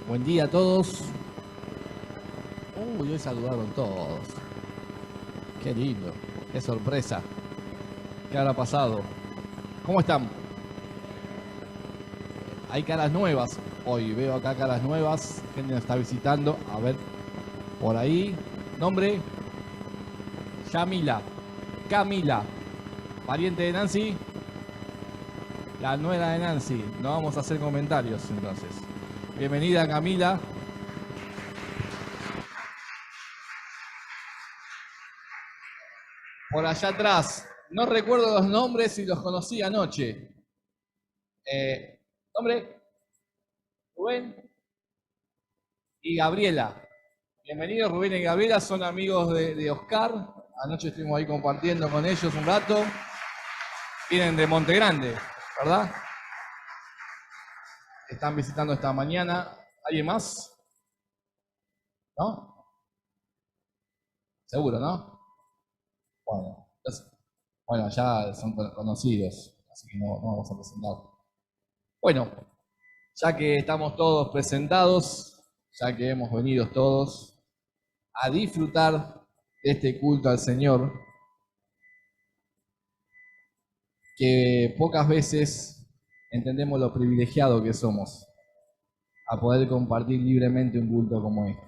Buen día a todos. Uy, hoy saludaron todos. Qué lindo, qué sorpresa. ¿Qué habrá pasado? ¿Cómo están? Hay caras nuevas. Hoy veo acá caras nuevas. Gente nos está visitando. A ver, por ahí. Nombre: Yamila. Camila. Pariente de Nancy. La nuera de Nancy. No vamos a hacer comentarios entonces. Bienvenida, Camila. Por allá atrás. No recuerdo los nombres y los conocí anoche. ¿Nombre? Rubén y Gabriela. Bienvenidos, Rubén y Gabriela, son amigos de Oscar. Anoche estuvimos ahí compartiendo con ellos un rato. Vienen de Monte Grande, ¿verdad? Están visitando esta mañana. ¿Alguien más? ¿No? Seguro, ¿no? Bueno, ya son conocidos, así que no vamos a presentar. Bueno, ya que estamos todos presentados, ya que hemos venido todos a disfrutar de este culto al Señor, que pocas veces entendemos lo privilegiado que somos a poder compartir libremente un culto como este,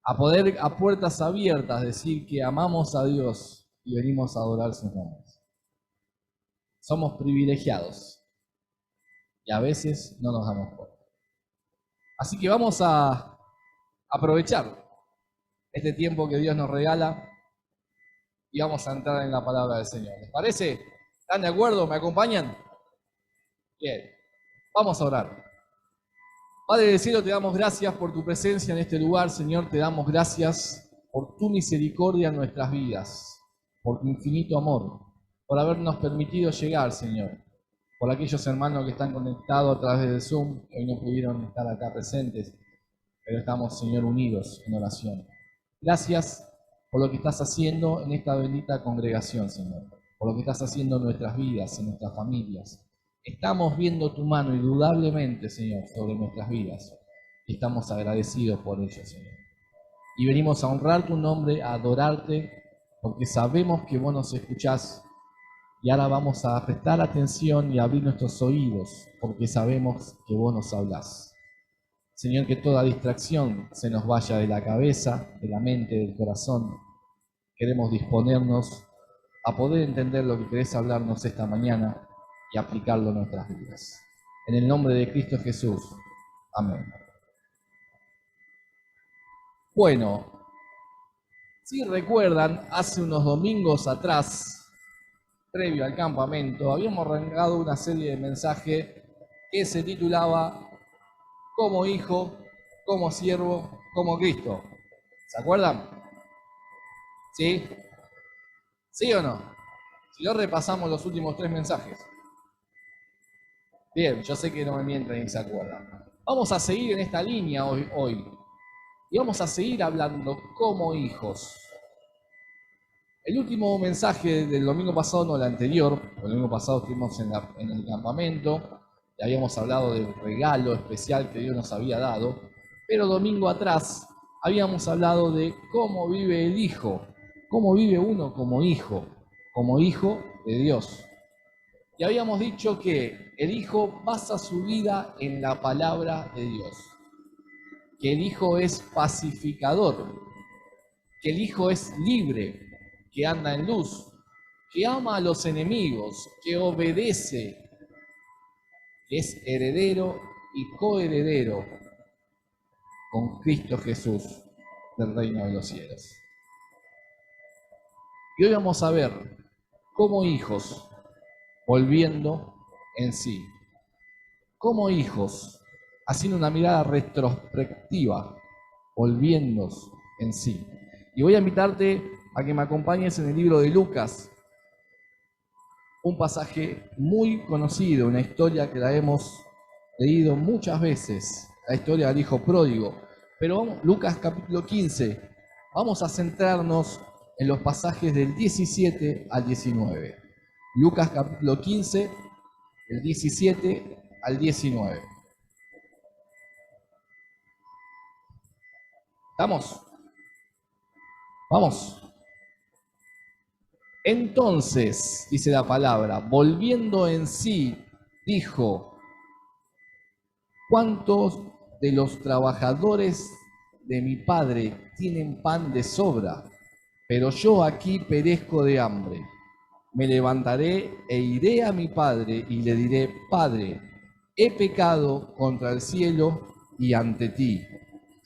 a poder a puertas abiertas decir que amamos a Dios y venimos a adorar sus nombres. Somos privilegiados y a veces no nos damos cuenta. Así que vamos a aprovechar este tiempo que Dios nos regala y vamos a entrar en la palabra del Señor. ¿Les parece? ¿Están de acuerdo? ¿Me acompañan? Bien, vamos a orar. Padre del cielo, te damos gracias por tu presencia en este lugar, Señor. Te damos gracias por tu misericordia en nuestras vidas, por tu infinito amor, por habernos permitido llegar, Señor. Por aquellos hermanos que están conectados a través del Zoom, que hoy no pudieron estar acá presentes, pero estamos, Señor, unidos en oración. Gracias por lo que estás haciendo en esta bendita congregación, Señor, por lo que estás haciendo en nuestras vidas, en nuestras familias. Estamos viendo tu mano indudablemente, Señor, sobre nuestras vidas y estamos agradecidos por ello, Señor. Y venimos a honrar tu nombre, a adorarte, porque sabemos que vos nos escuchás. Y ahora vamos a prestar atención y a abrir nuestros oídos, porque sabemos que vos nos hablás. Señor, que toda distracción se nos vaya de la cabeza, de la mente, del corazón. Queremos disponernos a poder entender lo que querés hablarnos esta mañana y aplicarlo en nuestras vidas. En el nombre de Cristo Jesús. Amén. Bueno, si recuerdan, hace unos domingos atrás, previo al campamento, habíamos arrancado una serie de mensajes que se titulaba Como hijo, como siervo, como Cristo. ¿Se acuerdan? ¿Sí? ¿Sí o no? Si no, repasamos los últimos 3 mensajes. Bien, yo sé que no me mienten y se acuerdan. Vamos a seguir en esta línea hoy. Y vamos a seguir hablando como hijos. El último mensaje del domingo pasado, no el anterior, el domingo pasado estuvimos en el campamento, y habíamos hablado del regalo especial que Dios nos había dado, pero domingo atrás habíamos hablado de cómo vive el hijo, cómo vive uno como hijo de Dios. Y habíamos dicho que el hijo basa su vida en la palabra de Dios, que el hijo es pacificador, que el hijo es libre, que anda en luz, que ama a los enemigos, que obedece, que es heredero y coheredero con Cristo Jesús del reino de los cielos. Y hoy vamos a ver como hijos volviendo en sí, como hijos haciendo una mirada retrospectiva, volviendo en sí. Y voy a invitarte a que me acompañes en el libro de Lucas, un pasaje muy conocido, una historia que la hemos leído muchas veces, la historia del hijo pródigo. Pero vamos, Lucas capítulo 15, vamos a centrarnos en los pasajes del 17 al 19. Lucas capítulo 15, del 17 al 19. ¿Estamos? Vamos. Entonces, dice la palabra, volviendo en sí, dijo, ¿cuántos de los trabajadores de mi padre tienen pan de sobra? Pero yo aquí perezco de hambre. Me levantaré e iré a mi padre y le diré, Padre, he pecado contra el cielo y ante ti.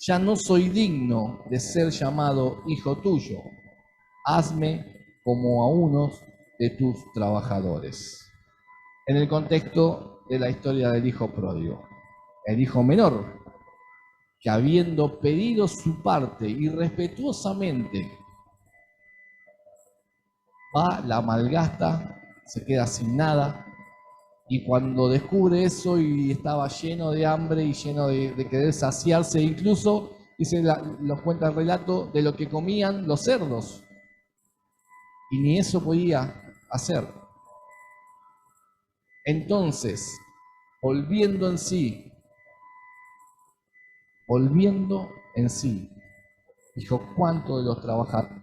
Ya no soy digno de ser llamado hijo tuyo. Hazme como a unos de tus trabajadores. En el contexto de la historia del hijo pródigo, el hijo menor, que habiendo pedido su parte y respetuosamente va, la malgasta, se queda sin nada, y cuando descubre eso y estaba lleno de hambre y lleno de querer saciarse, incluso, dice nos cuenta el relato, de lo que comían los cerdos, y ni eso podía hacer. Entonces, volviendo en sí, dijo, ¿cuántos de los trabajadores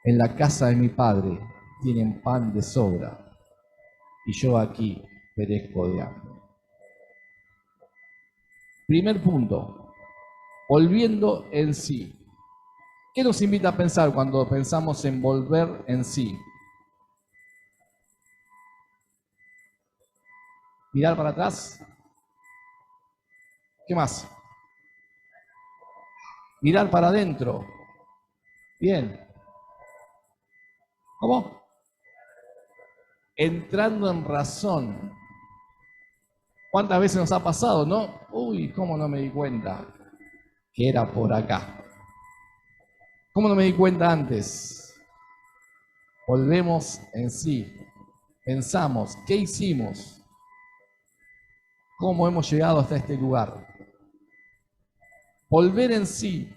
en la casa de mi padre tienen pan de sobra? Y yo aquí perezco de hambre. Primer punto, volviendo en sí. ¿Qué nos invita a pensar cuando pensamos en volver en sí? Mirar para atrás. ¿Qué más? Mirar para adentro. Bien. ¿Cómo? Entrando en razón. ¿Cuántas veces nos ha pasado, no? Uy, ¿cómo no me di cuenta que era por acá? ¿Cómo no me di cuenta antes? Volvemos en sí. Pensamos, ¿qué hicimos? ¿Cómo hemos llegado hasta este lugar? Volver en sí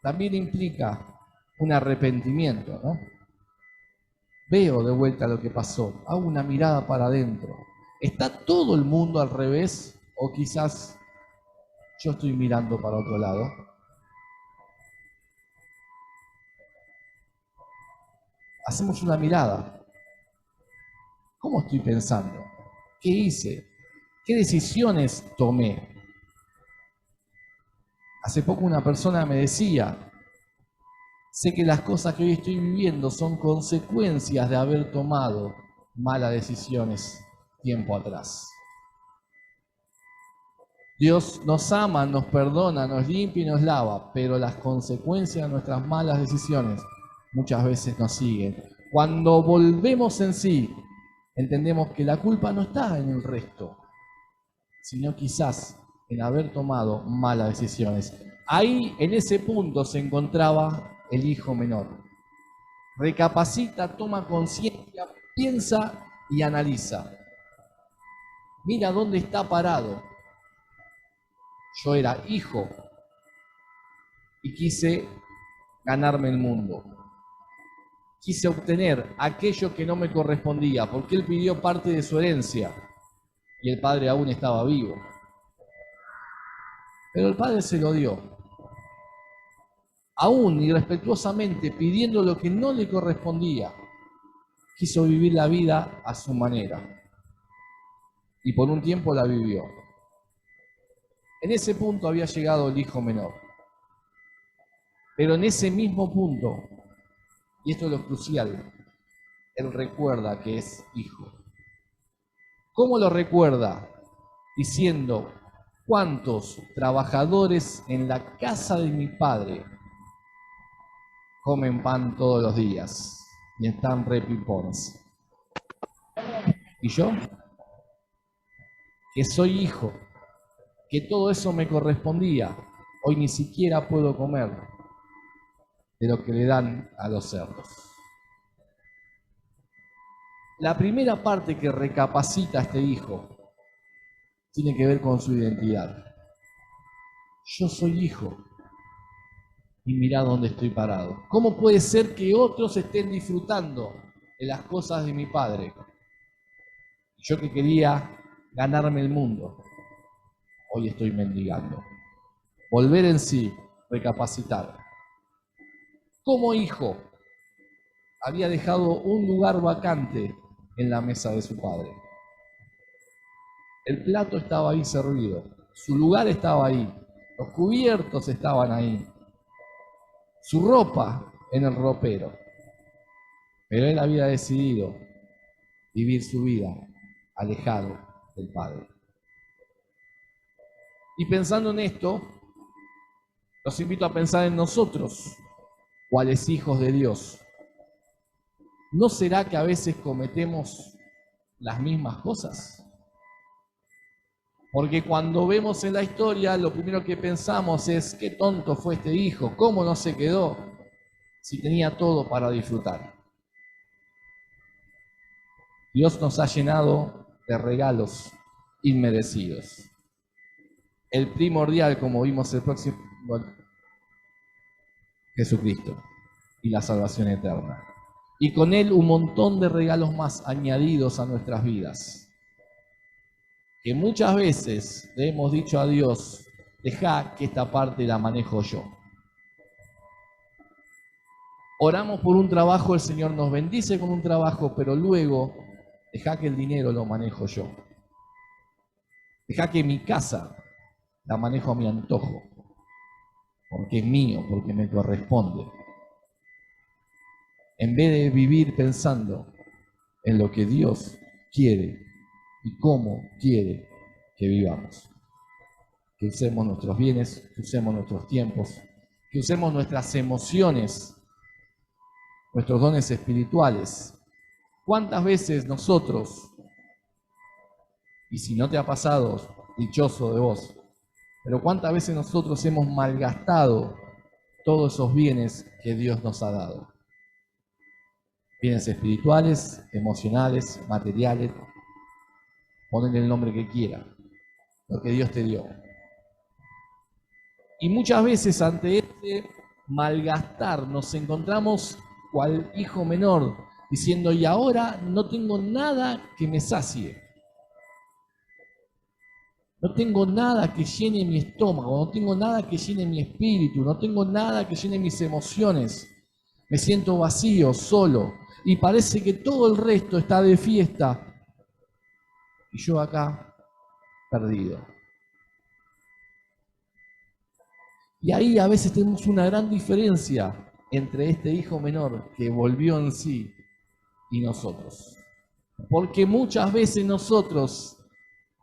también implica un arrepentimiento, ¿no? Veo de vuelta lo que pasó, hago una mirada para adentro. ¿Está todo el mundo al revés o quizás yo estoy mirando para otro lado? Hacemos una mirada. ¿Cómo estoy pensando? ¿Qué hice? ¿Qué decisiones tomé? Hace poco una persona me decía, sé que las cosas que hoy estoy viviendo son consecuencias de haber tomado malas decisiones tiempo atrás. Dios nos ama, nos perdona, nos limpia y nos lava, pero las consecuencias de nuestras malas decisiones muchas veces nos siguen. Cuando volvemos en sí, entendemos que la culpa no está en el resto, sino quizás en haber tomado malas decisiones. Ahí, en ese punto, se encontraba el hijo menor. Recapacita, toma conciencia, piensa y analiza. Mira dónde está parado. Yo era hijo y quise ganarme el mundo. Quise obtener aquello que no me correspondía, porque él pidió parte de su herencia y el padre aún estaba vivo. Pero el padre se lo dio, aún irrespetuosamente pidiendo lo que no le correspondía. Quiso vivir la vida a su manera y por un tiempo la vivió. En ese punto había llegado el hijo menor. Pero en ese mismo punto, y esto es lo crucial, él recuerda que es hijo. ¿Cómo lo recuerda? Diciendo, ¿cuántos trabajadores en la casa de mi padre comen pan todos los días y están repipones? ¿Y yo? Que soy hijo, que todo eso me correspondía, hoy ni siquiera puedo comer de lo que le dan a los cerdos. La primera parte que recapacita este hijo tiene que ver con su identidad. Yo soy hijo y mirá dónde estoy parado. ¿Cómo puede ser que otros estén disfrutando de las cosas de mi padre? Yo que quería ganarme el mundo, hoy estoy mendigando. Volver en sí recapacitar. Como hijo, había dejado un lugar vacante en la mesa de su padre. El plato estaba ahí servido, su lugar estaba ahí, los cubiertos estaban ahí, su ropa en el ropero. Pero él había decidido vivir su vida alejado del Padre. Y pensando en esto, los invito a pensar en nosotros, cuales hijos de Dios. ¿No será que a veces cometemos las mismas cosas? Porque cuando vemos en la historia, lo primero que pensamos es, qué tonto fue este hijo, cómo no se quedó si tenía todo para disfrutar. Dios nos ha llenado de regalos inmerecidos. El primordial, como vimos el próximo, Jesucristo y la salvación eterna. Y con él un montón de regalos más añadidos a nuestras vidas. Que muchas veces le hemos dicho a Dios, deja que esta parte la manejo yo. Oramos por un trabajo, el Señor nos bendice con un trabajo, pero luego deja que el dinero lo manejo yo. Deja que mi casa la manejo a mi antojo, porque es mío, porque me corresponde. En vez de vivir pensando en lo que Dios quiere y cómo quiere que vivamos. Que usemos nuestros bienes, que usemos nuestros tiempos, que usemos nuestras emociones, nuestros dones espirituales. ¿Cuántas veces nosotros, y si no te ha pasado, dichoso de vos, pero cuántas veces nosotros hemos malgastado todos esos bienes que Dios nos ha dado? Bienes espirituales, emocionales, materiales, ponle el nombre que quiera, lo que Dios te dio. Y muchas veces ante este malgastar nos encontramos cual hijo menor, diciendo, y ahora no tengo nada que me sacie. No tengo nada que llene mi estómago, no tengo nada que llene mi espíritu, no tengo nada que llene mis emociones. Me siento vacío, solo, y parece que todo el resto está de fiesta. Y yo acá, perdido. Y ahí a veces tenemos una gran diferencia entre este hijo menor que volvió en sí y nosotros. Porque muchas veces nosotros,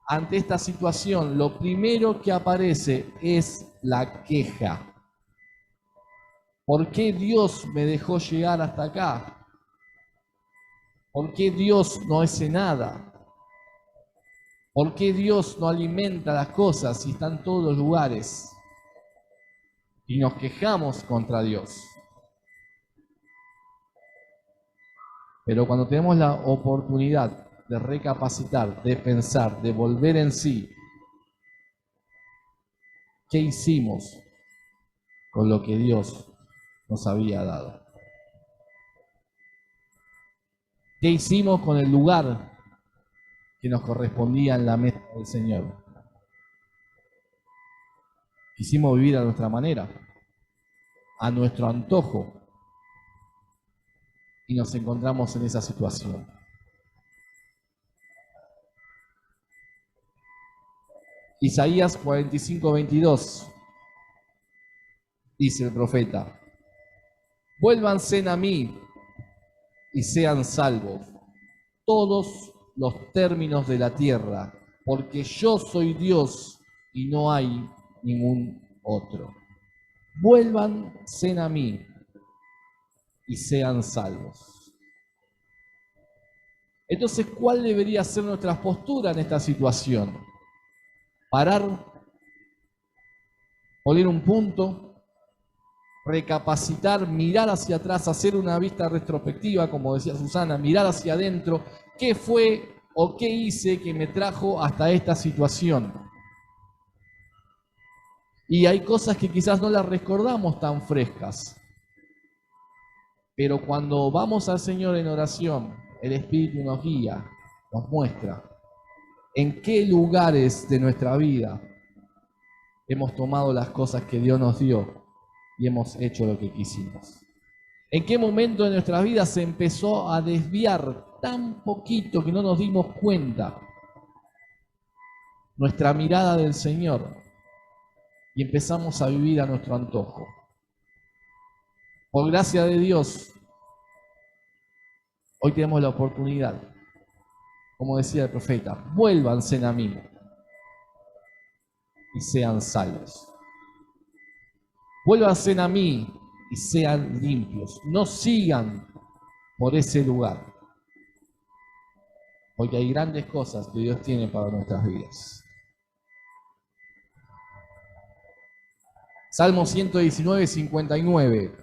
ante esta situación, lo primero que aparece es la queja. ¿Por qué Dios me dejó llegar hasta acá? ¿Por qué Dios no hace nada? ¿Por qué Dios no alimenta las cosas si están en todos los lugares? Y nos quejamos contra Dios. Pero cuando tenemos la oportunidad de recapacitar, de pensar, de volver en sí, ¿qué hicimos con lo que Dios nos había dado? ¿Qué hicimos con el lugar que nos correspondía en la mesa del Señor? Quisimos vivir a nuestra manera, a nuestro antojo, y nos encontramos en esa situación. Isaías 45:22 dice el profeta: vuélvanse a mí y sean salvos todos los términos de la tierra, porque yo soy Dios y no hay ningún otro. Vuélvanse a mí y sean salvos. Entonces, ¿cuál debería ser nuestra postura en esta situación? Parar, poner un punto, recapacitar, mirar hacia atrás, hacer una vista retrospectiva, como decía Susana, mirar hacia adentro, ¿qué fue o qué hice que me trajo hasta esta situación? Y hay cosas que quizás no las recordamos tan frescas, pero cuando vamos al Señor en oración, el Espíritu nos guía, nos muestra en qué lugares de nuestra vida hemos tomado las cosas que Dios nos dio y hemos hecho lo que quisimos? ¿En qué momento de nuestras vidas se empezó a desviar tan poquito que no nos dimos cuenta nuestra mirada del Señor y empezamos a vivir a nuestro antojo? Por gracia de Dios, hoy tenemos la oportunidad, como decía el profeta, vuélvanse a mí y sean salvos. Vuélvanse a mí y sean limpios. No sigan por ese lugar, porque hay grandes cosas que Dios tiene para nuestras vidas. Salmo 119, 59.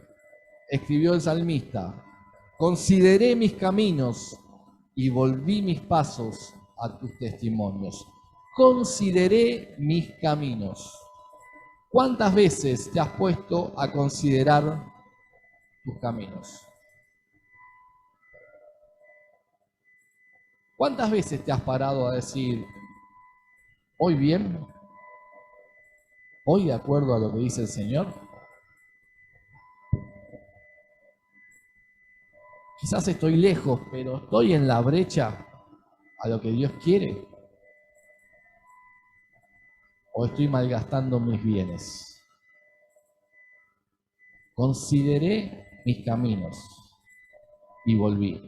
Escribió el salmista: consideré mis caminos y volví mis pasos a tus testimonios. Consideré mis caminos. ¿Cuántas veces te has puesto a considerar tus caminos? ¿Cuántas veces te has parado a decir, hoy bien? ¿Hoy de acuerdo a lo que dice el Señor? Quizás estoy lejos, pero estoy en la brecha a lo que Dios quiere. ¿O estoy malgastando mis bienes? Consideré mis caminos y volví.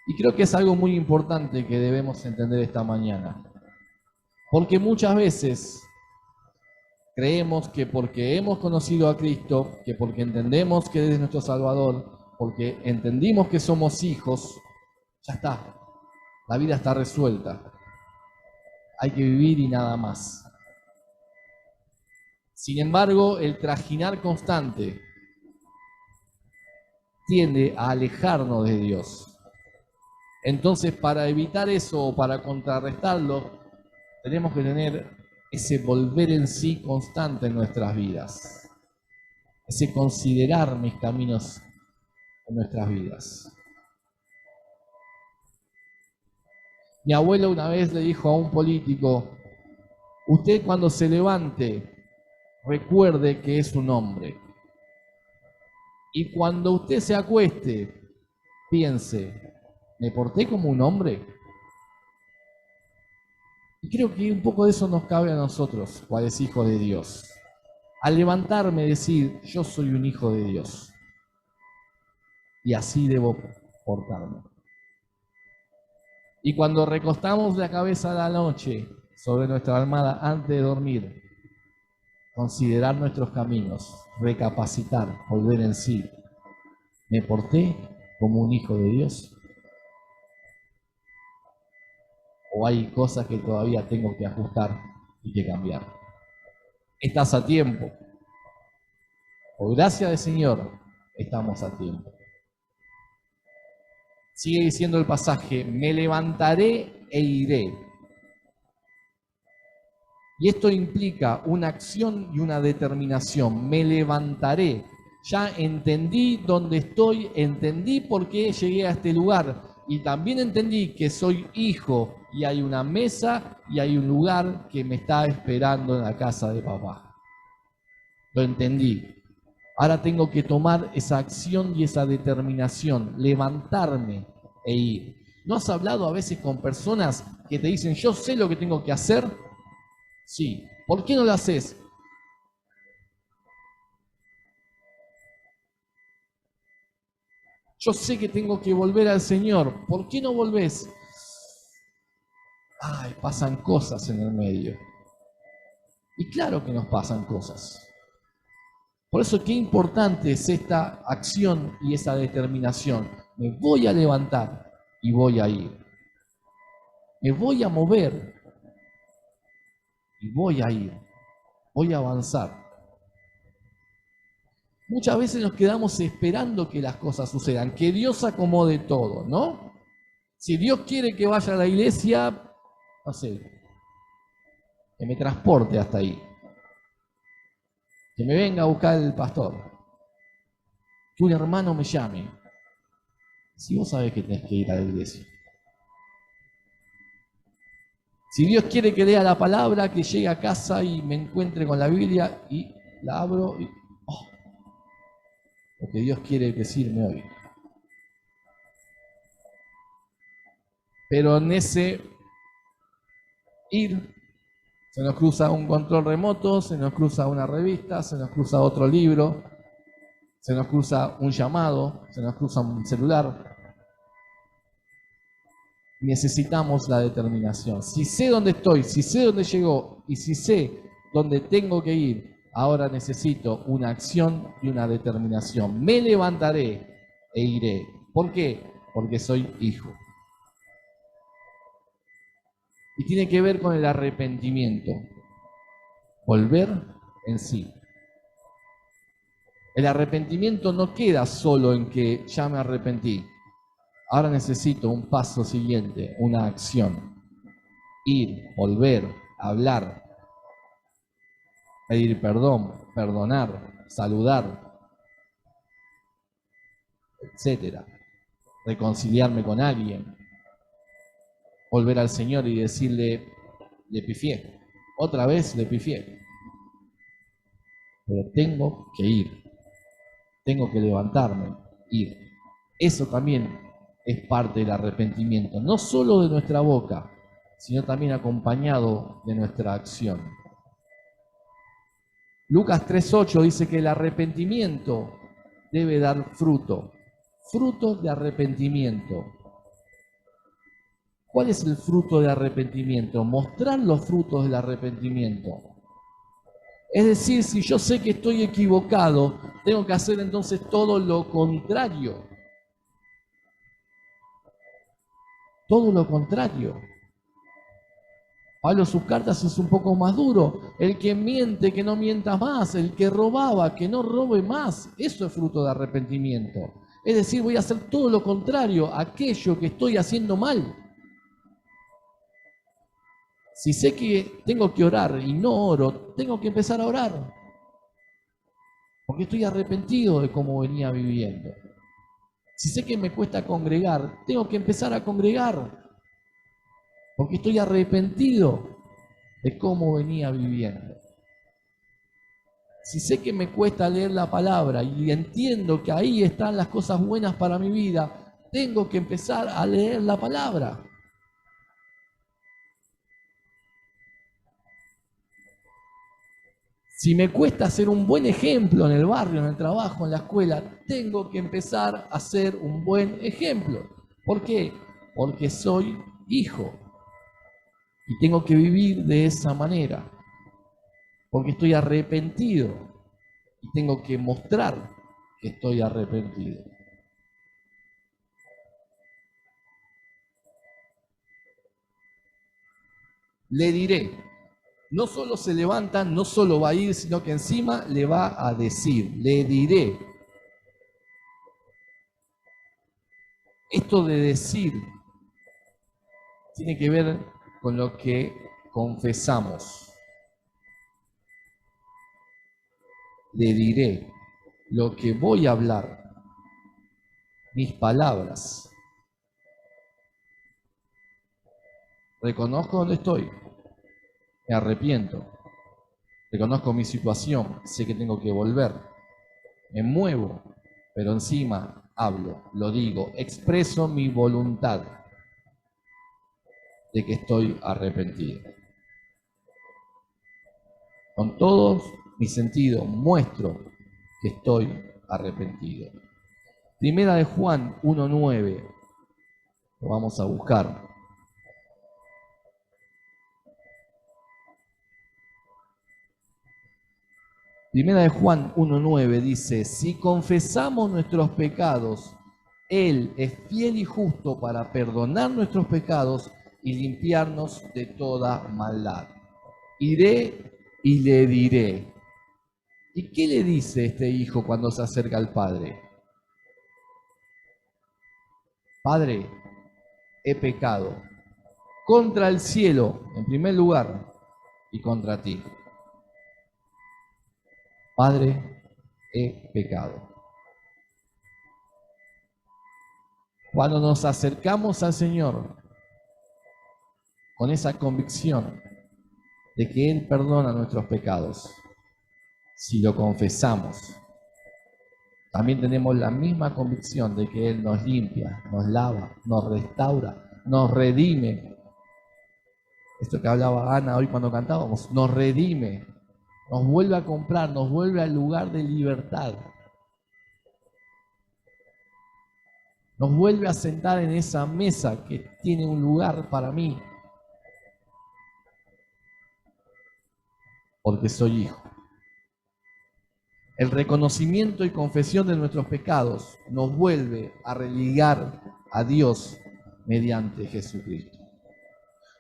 Y creo que es algo muy importante que debemos entender esta mañana. Porque muchas veces creemos que porque hemos conocido a Cristo, que porque entendemos que Él es nuestro Salvador, porque entendimos que somos hijos, ya está, la vida está resuelta. Hay que vivir y nada más. Sin embargo, el trajinar constante tiende a alejarnos de Dios. Entonces, para evitar eso o para contrarrestarlo, tenemos que tener ese volver en sí constante en nuestras vidas, ese considerar mis caminos en nuestras vidas. Mi abuelo una vez le dijo a un político: usted cuando se levante, recuerde que es un hombre. Y cuando usted se acueste, piense, ¿me porté como un hombre? Y creo que un poco de eso nos cabe a nosotros, cuales hijos de Dios. Al levantarme, decir, yo soy un hijo de Dios. Y así debo portarme. Y cuando recostamos la cabeza a la noche sobre nuestra almohada antes de dormir, considerar nuestros caminos, recapacitar, volver en sí. ¿Me porté como un hijo de Dios? ¿O hay cosas que todavía tengo que ajustar y que cambiar? Estás a tiempo. Por gracia del Señor, estamos a tiempo. Sigue diciendo el pasaje, me levantaré e iré. Y esto implica una acción y una determinación. Me levantaré. Ya entendí dónde estoy, entendí por qué llegué a este lugar. Y también entendí que soy hijo y hay una mesa y hay un lugar que me está esperando en la casa de papá. Lo entendí. Ahora tengo que tomar esa acción y esa determinación, levantarme e ir. ¿No has hablado a veces con personas que te dicen, yo sé lo que tengo que hacer? Sí. ¿Por qué no lo haces? Yo sé que tengo que volver al Señor. ¿Por qué no volvés? Ay, pasan cosas en el medio. Y claro que nos pasan cosas. Por eso qué importante es esta acción y esa determinación. Me voy a levantar y voy a ir. Me voy a mover y voy a ir. Voy a avanzar. Muchas veces nos quedamos esperando que las cosas sucedan, que Dios acomode todo, ¿no? Si Dios quiere que vaya a la iglesia, no sé, que me transporte hasta ahí. Que me venga a buscar el pastor. Que un hermano me llame. Si vos sabés que tenés que ir a la iglesia. Si Dios quiere que lea la palabra, que llegue a casa y me encuentre con la Biblia y la abro y lo que Dios quiere decirme hoy. Pero en ese ir, se nos cruza un control remoto, se nos cruza una revista, se nos cruza otro libro, se nos cruza un llamado, se nos cruza un celular. Necesitamos la determinación. Si sé dónde estoy, si sé dónde llegó y si sé dónde tengo que ir, ahora necesito una acción y una determinación. Me levantaré e iré. ¿Por qué? Porque soy hijo. Y tiene que ver con el arrepentimiento. Volver en sí. El arrepentimiento no queda solo en que ya me arrepentí. Ahora necesito un paso siguiente, una acción. Ir, volver, hablar, pedir perdón, perdonar, saludar, etcétera. Reconciliarme con alguien. Volver al Señor y decirle, le pifié. Otra vez le pifié. Pero tengo que ir. Tengo que levantarme, ir. Eso también es parte del arrepentimiento, no solo de nuestra boca, sino también acompañado de nuestra acción. Lucas 3:8 dice que el arrepentimiento debe dar fruto, frutos de arrepentimiento. ¿Cuál es el fruto de arrepentimiento? Mostrar los frutos del arrepentimiento. Es decir, si yo sé que estoy equivocado, tengo que hacer entonces todo lo contrario. Todo lo contrario. Pablo sus cartas es un poco más duro. El que miente, que no mienta más. El que robaba, que no robe más. Eso es fruto de arrepentimiento. Es decir, voy a hacer todo lo contrario, aquello que estoy haciendo mal. Si sé que tengo que orar y no oro, tengo que empezar a orar. Porque estoy arrepentido de cómo venía viviendo. Si sé que me cuesta congregar, tengo que empezar a congregar. Porque estoy arrepentido de cómo venía viviendo. Si sé que me cuesta leer la palabra y entiendo que ahí están las cosas buenas para mi vida, tengo que empezar a leer la palabra. Si me cuesta ser un buen ejemplo en el barrio, en el trabajo, en la escuela, tengo que empezar a ser un buen ejemplo. ¿Por qué? Porque soy hijo y tengo que vivir de esa manera. Porque estoy arrepentido y tengo que mostrar que estoy arrepentido. Le diré. No solo se levanta, no solo va a ir, sino que encima le va a decir, le diré. Esto de decir tiene que ver con lo que confesamos. Le diré lo que voy a hablar, mis palabras. Reconozco dónde estoy, me arrepiento, reconozco mi situación, sé que tengo que volver, me muevo, pero encima hablo, lo digo, expreso mi voluntad de que estoy arrepentido. Con todos mis sentidos muestro que estoy arrepentido. Primera de Juan 1:9, lo vamos a buscar. Primera de Juan 1:9 dice, si confesamos nuestros pecados, Él es fiel y justo para perdonar nuestros pecados y limpiarnos de toda maldad. Iré y le diré. ¿Y qué le dice este hijo cuando se acerca al padre? Padre, he pecado contra el cielo, en primer lugar, y contra ti. Padre, he pecado. Cuando nos acercamos al Señor con esa convicción de que Él perdona nuestros pecados, si lo confesamos, también tenemos la misma convicción de que Él nos limpia, nos lava, nos restaura, nos redime. Esto que hablaba Ana hoy cuando cantábamos, nos redime, nos vuelve a comprar, nos vuelve al lugar de libertad. Nos vuelve a sentar en esa mesa que tiene un lugar para mí, porque soy hijo. El reconocimiento y confesión de nuestros pecados nos vuelve a religar a Dios mediante Jesucristo.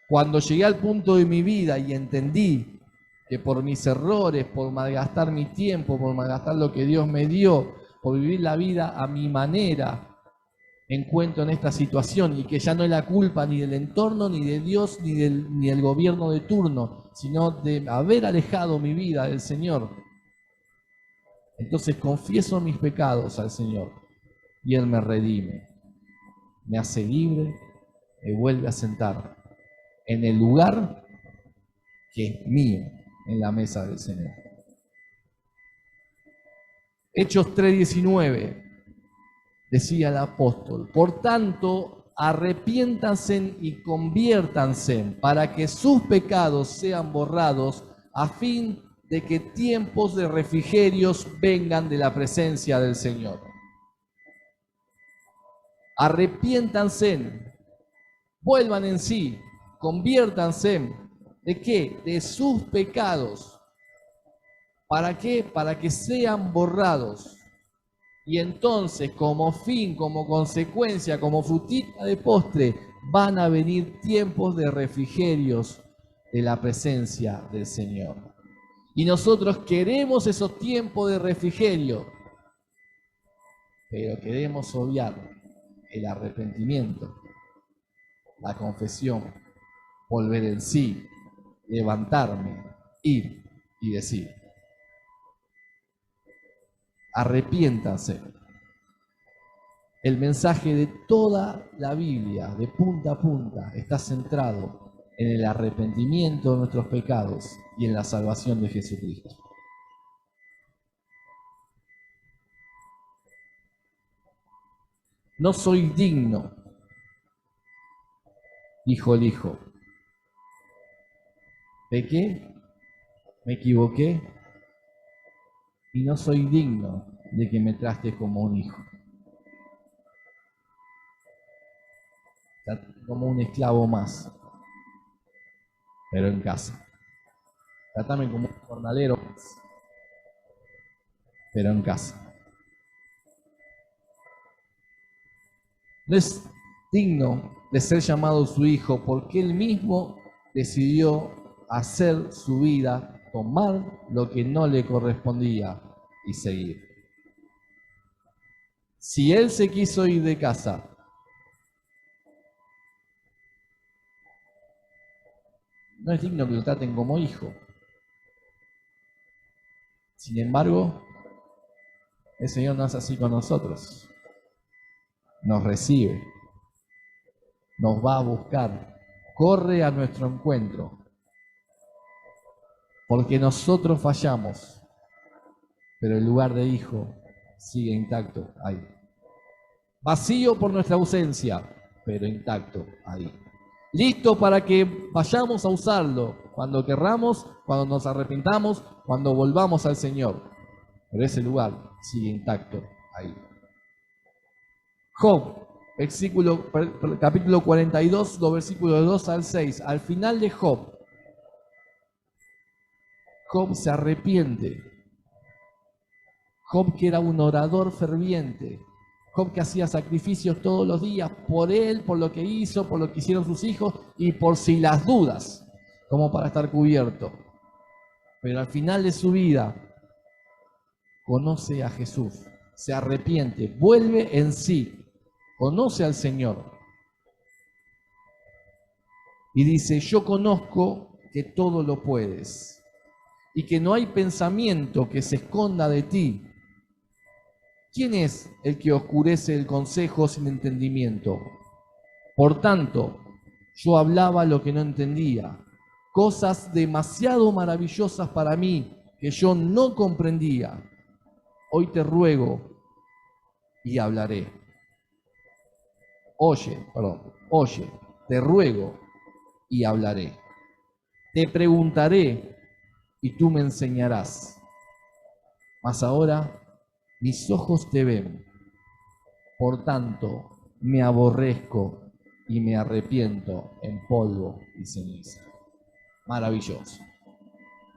Cuando llegué al punto de mi vida y entendí que por mis errores, por malgastar mi tiempo, por malgastar lo que Dios me dio, por vivir la vida a mi manera, me encuentro en esta situación y que ya no es la culpa ni del entorno, ni de Dios, ni del gobierno de turno, sino de haber alejado mi vida del Señor. Entonces confieso mis pecados al Señor y Él me redime, me hace libre, me vuelve a sentar en el lugar que es mío, en la mesa del Señor. Hechos 3:19, decía el apóstol: por tanto, arrepiéntanse y conviértanse para que sus pecados sean borrados, a fin de que tiempos de refrigerios vengan de la presencia del Señor. Arrepiéntanse, vuelvan en sí, conviértanse. ¿De qué? De sus pecados. ¿Para qué? Para que sean borrados. Y entonces, como fin, como consecuencia, como frutita de postre, van a venir tiempos de refrigerios de la presencia del Señor. Y nosotros queremos esos tiempos de refrigerio, pero queremos obviar el arrepentimiento, la confesión, volver en sí, levantarme, ir y decir: arrepiéntanse. El mensaje de toda la Biblia, de punta a punta, está centrado en el arrepentimiento de nuestros pecados y en la salvación de Jesucristo. No soy digno, dijo el Hijo. Pequé, me equivoqué y no soy digno de que me trates como un hijo. Como un esclavo más, pero en casa. Trátame como un jornalero más, pero en casa. No es digno de ser llamado su hijo porque él mismo decidió hacer su vida, tomar lo que no le correspondía y seguir. Si él se quiso ir de casa, no es digno que lo traten como hijo. Sin embargo, el Señor no es así con nosotros. Nos recibe, nos va a buscar, corre a nuestro encuentro, porque nosotros fallamos, pero el lugar de hijo sigue intacto ahí. Vacío por nuestra ausencia, pero intacto ahí. Listo para que vayamos a usarlo cuando querramos, cuando nos arrepintamos, cuando volvamos al Señor. Pero ese lugar sigue intacto ahí. Job, capítulo 42, los versículos 2 al 6. Al final de Job, Job se arrepiente. Job, que era un orador ferviente. Job, que hacía sacrificios todos los días por él, por lo que hizo, por lo que hicieron sus hijos y por si las dudas, como para estar cubierto. Pero al final de su vida, conoce a Jesús, se arrepiente, vuelve en sí, conoce al Señor. Y dice: yo conozco que todo lo puedes y que no hay pensamiento que se esconda de ti. ¿Quién es el que oscurece el consejo sin entendimiento? Por tanto, yo hablaba lo que no entendía, cosas demasiado maravillosas para mí que yo no comprendía, hoy te ruego y hablaré. Oye, te ruego y hablaré. Te preguntaré y tú me enseñarás. Mas ahora mis ojos te ven, por tanto me aborrezco y me arrepiento en polvo y ceniza. Maravilloso.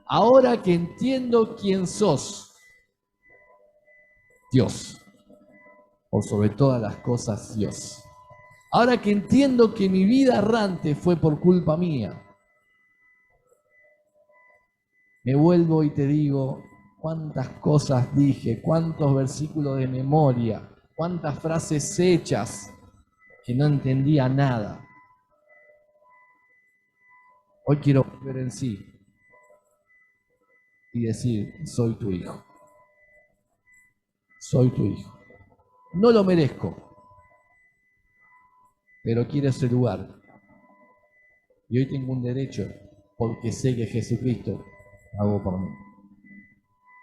Ahora que entiendo quién sos, Dios, por sobre todas las cosas, Dios. Ahora que entiendo que mi vida errante fue por culpa mía, me vuelvo y te digo cuántas cosas dije, cuántos versículos de memoria, cuántas frases hechas que no entendía nada. Hoy quiero volver en sí y decir, soy tu hijo. Soy tu hijo. No lo merezco, pero quiero ese lugar. Y hoy tengo un derecho porque sé que Jesucristo pagó por mí.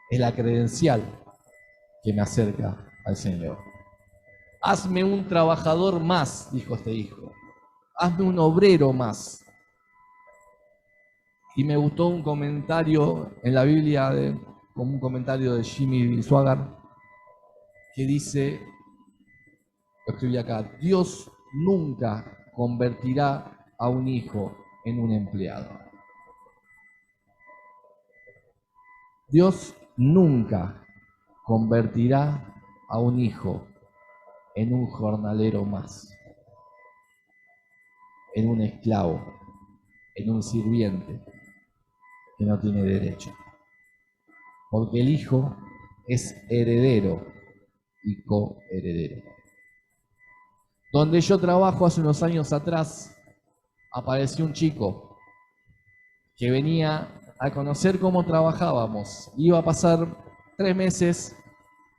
Es la credencial que me acerca al Señor. Hazme un trabajador más, dijo este hijo. Hazme un obrero más. Y me gustó un comentario en la Biblia, como un comentario de Jimmy Swaggart, que dice, lo escribí acá, Dios nunca convertirá a un hijo en un empleado. Dios nunca convertirá a un hijo en un jornalero más, en un esclavo, en un sirviente que no tiene derecho. Porque el hijo es heredero y coheredero. Donde yo trabajo hace unos años atrás, apareció un chico que venía a conocer cómo trabajábamos. Iba a pasar 3 meses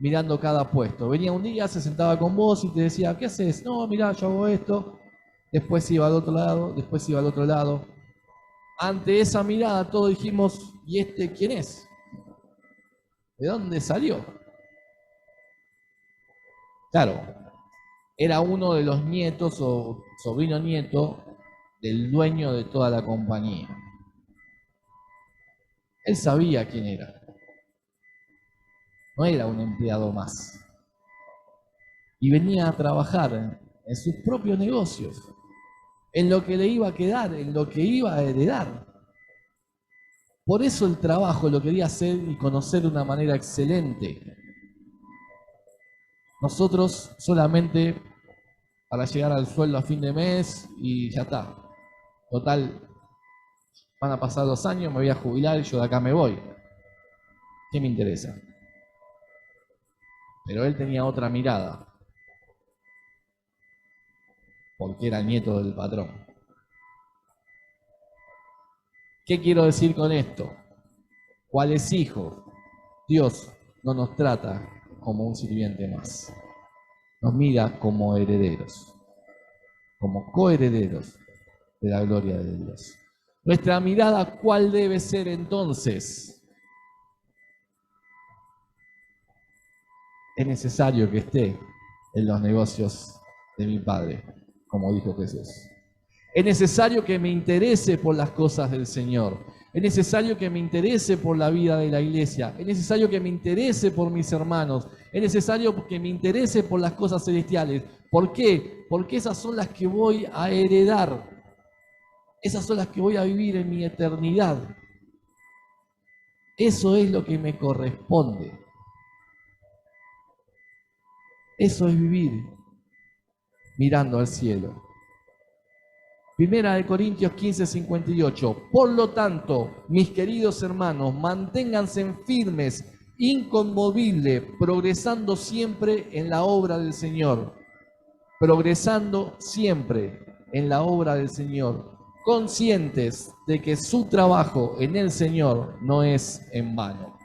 mirando cada puesto. Venía un día, se sentaba con vos y te decía, ¿qué haces? No, mirá, yo hago esto. Después iba al otro lado, después iba al otro lado. Ante esa mirada todos dijimos, ¿y este quién es? ¿De dónde salió? Claro, era uno de los nietos o sobrino nieto del dueño de toda la compañía. Él sabía quién era. No era un empleado más. Y venía a trabajar en sus propios negocios, en lo que le iba a quedar, en lo que iba a heredar. Por eso el trabajo lo quería hacer y conocer de una manera excelente. Nosotros solamente para llegar al sueldo a fin de mes y ya está. Total, van a pasar 2 años, me voy a jubilar y yo de acá me voy. ¿Qué me interesa? Pero él tenía otra mirada, porque era el nieto del patrón. ¿Qué quiero decir con esto? ¿Cuáles hijos? Dios no nos trata como un sirviente más. Nos mira como herederos, como coherederos de la gloria de Dios. Nuestra mirada, ¿cuál debe ser entonces? Es necesario que esté en los negocios de mi Padre, como dijo Jesús. Es necesario que me interese por las cosas del Señor. Es necesario que me interese por la vida de la iglesia. Es necesario que me interese por mis hermanos. Es necesario que me interese por las cosas celestiales. ¿Por qué? Porque esas son las que voy a heredar. Esas son las que voy a vivir en mi eternidad. Eso es lo que me corresponde. Eso es vivir mirando al cielo. Primera de Corintios 15:58. Por lo tanto, mis queridos hermanos, manténganse firmes, inconmovibles, progresando siempre en la obra del Señor. Progresando siempre en la obra del Señor. Conscientes de que su trabajo en el Señor no es en vano.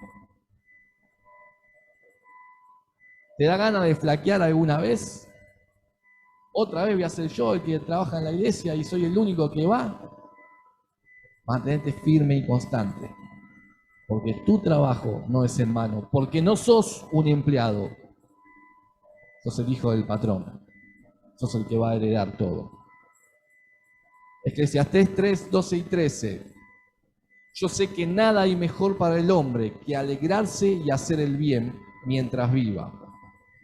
¿Te da ganas de flaquear alguna vez? Otra vez voy a ser yo el que trabaja en la iglesia y soy el único que va. Mantenerte firme y constante. porque tu trabajo no es en vano, porque no sos un empleado, sos el hijo del patrón, sos el que va a heredar todo. Eclesiastés 3, 12 y 13. Yo sé que nada hay mejor para el hombre que alegrarse y hacer el bien mientras viva.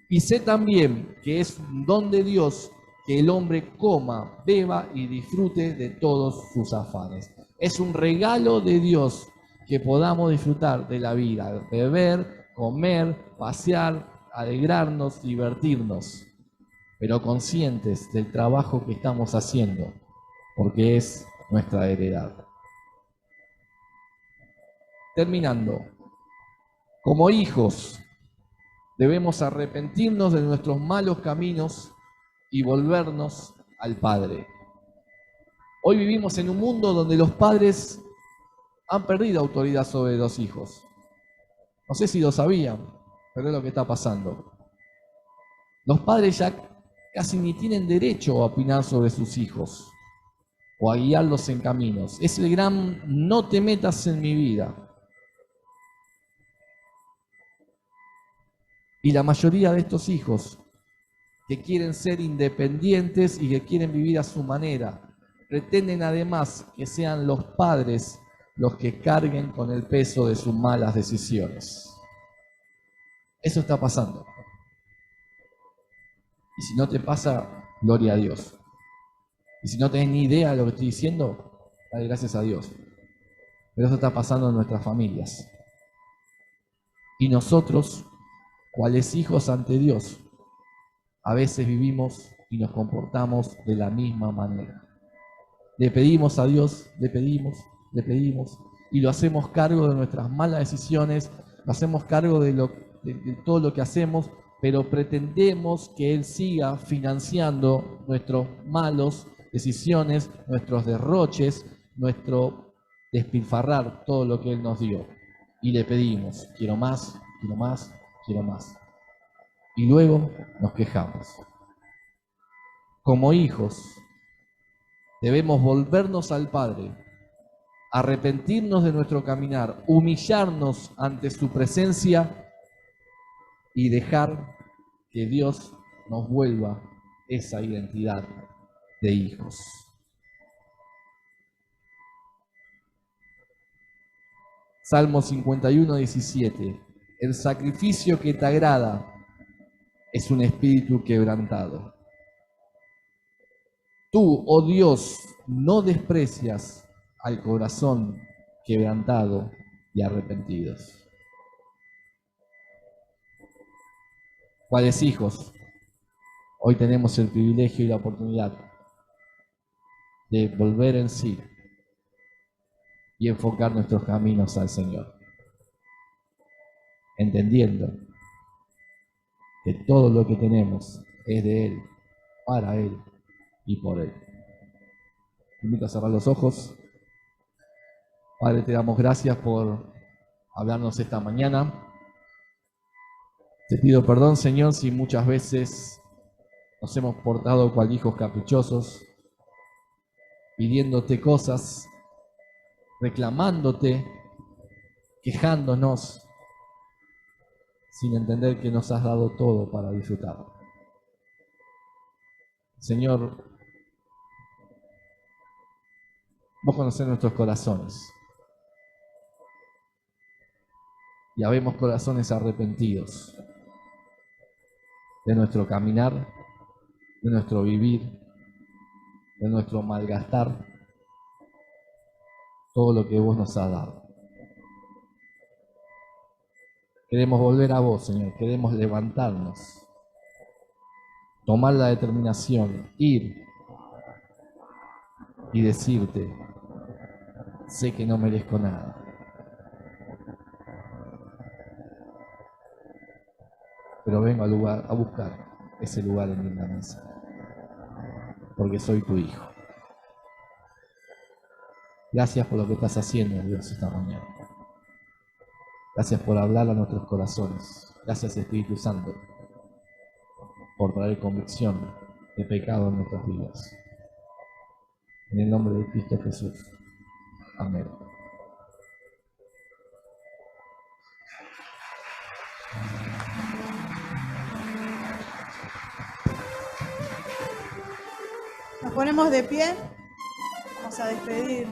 Y sé también que es un don de Dios que el hombre coma, beba y disfrute de todos sus afanes. Es un regalo de Dios que podamos disfrutar de la vida, beber, comer, pasear, alegrarnos, divertirnos, pero conscientes del trabajo que estamos haciendo, porque es nuestra heredad. Terminando, como hijos, debemos arrepentirnos de nuestros malos caminos y volvernos al Padre. Hoy vivimos en un mundo donde los padres han perdido autoridad sobre los hijos. No sé si lo sabían, pero es lo que está pasando. Los padres ya casi ni tienen derecho a opinar sobre sus hijos o a guiarlos en caminos. Es el gran no te metas en mi vida. Y la mayoría de estos hijos que quieren ser independientes y que quieren vivir a su manera, pretenden además que sean los padres los que carguen con el peso de sus malas decisiones. Eso está pasando. Y si no te pasa, gloria a Dios. Y si no tenés ni idea de lo que estoy diciendo, dale gracias a Dios. Pero eso está pasando en nuestras familias. Y nosotros, cuales hijos ante Dios, a veces vivimos y nos comportamos de la misma manera. Le pedimos a Dios, le pedimos, y lo hacemos cargo de nuestras malas decisiones, lo hacemos cargo de todo lo que hacemos, pero pretendemos que Él siga financiando nuestras malas decisiones, nuestros derroches, nuestro despilfarrar todo lo que Él nos dio. Y le pedimos, quiero más, quiero más, quiero más. Y luego nos quejamos. Como hijos, debemos volvernos al Padre, arrepentirnos de nuestro caminar, humillarnos ante su presencia y dejar que Dios nos vuelva esa identidad de hijos. Salmo 51, 17. El sacrificio que te agrada es un espíritu quebrantado. Tú, oh Dios, no desprecias al corazón quebrantado y arrepentidos. ¿Cuáles hijos? Hoy tenemos el privilegio y la oportunidad de volver en sí y enfocar nuestros caminos al Señor, entendiendo que todo lo que tenemos es de Él, para Él y por Él. Te invito a cerrar los ojos. Padre, te damos gracias por hablarnos esta mañana. Te pido perdón, Señor, si muchas veces nos hemos portado cual hijos caprichosos, pidiéndote cosas, reclamándote, quejándonos, sin entender que nos has dado todo para disfrutar. Señor, vos conocés nuestros corazones. Y habemos corazones arrepentidos de nuestro caminar, de nuestro vivir, de nuestro malgastar, todo lo que vos nos has dado. Queremos volver a vos, Señor, queremos levantarnos, tomar la determinación, ir y decirte, sé que no merezco nada, pero vengo a buscar ese lugar en la mesa, porque soy tu hijo. Gracias por lo que estás haciendo, Dios, esta mañana. Gracias por hablar a nuestros corazones. Gracias, Espíritu Santo, por traer convicción de pecado en nuestras vidas. En el nombre de Cristo Jesús. Amén. Nos ponemos de pie. Vamos a despedir.